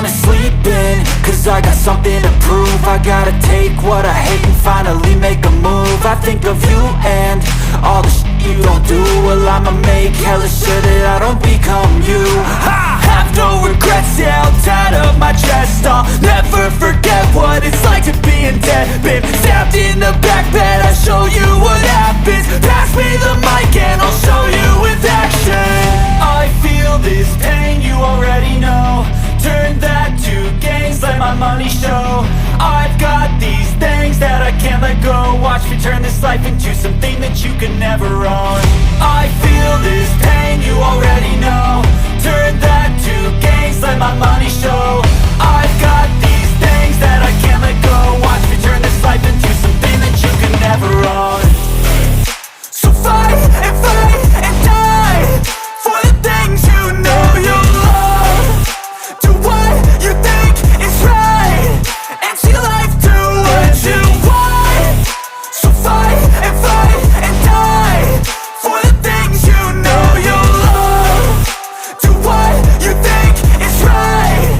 wanna sleep in, cause I got something to prove. I gotta take what I hate and finally make a move. I think of you and all the shit you don't do. Well, I'ma make hella sure that I don't become you. I have no regrets, yeah, I'll tie up my chest. I'll never forget what it's like to be in debt. Been stabbed in the back bed, I'll show you what happens. Pass me the mic and I'll show you with action. I feel this pain, you already know. Turn that to gains, let my money show. I've got these things that I can't let go. Watch me turn this life into something that you can never own. I feel this pain, you already know. Turn that to gains, let my money show. I've got these things that I can't let go. Watch me turn this life into something that you can never own. So fight and die for the things you know you love. Do what you think is right and see life do what you want. So fight and die for the things you know you love. Do what you think is right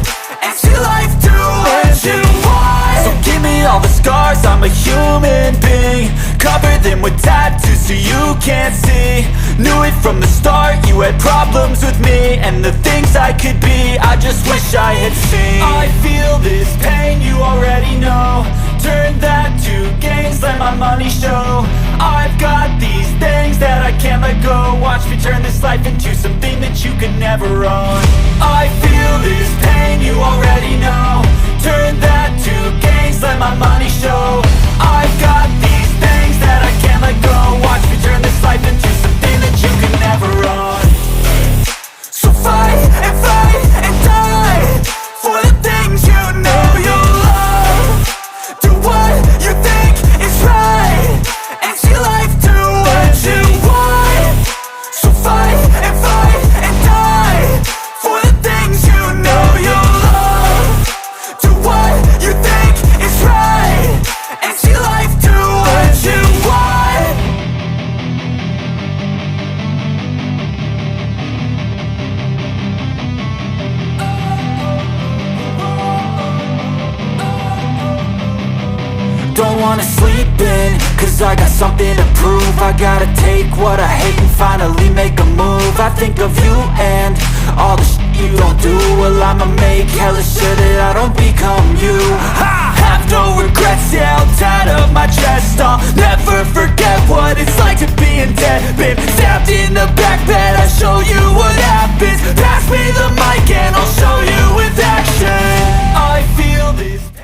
and see life do what you want. So give me all the scars, I'm a human being. Cover them with tattoos so you can't see. Knew it from the start, you had problems with me and the things I could be, I just wish I had seen. I feel this pain, you already know. Turn that to gains, let my money show. I've got these things that I can't let go. Watch me turn this life into something that you can never own. I feel this pain, you already know. Turn that to gains, let my money show. I've got these things that I can't let go. Watch me turn this life into something that you can never own. So fight and die for the things you know you love. Do what you think is right and see life do what you want. So fight and die for the things you know you love. Do what you think is right and see life do what you want. Don't wanna sleep in, cause I got something to prove. I gotta take what I hate and finally make a move. I think of you and all the shit you don't do. Well, I'ma make hella sure that I don't become you.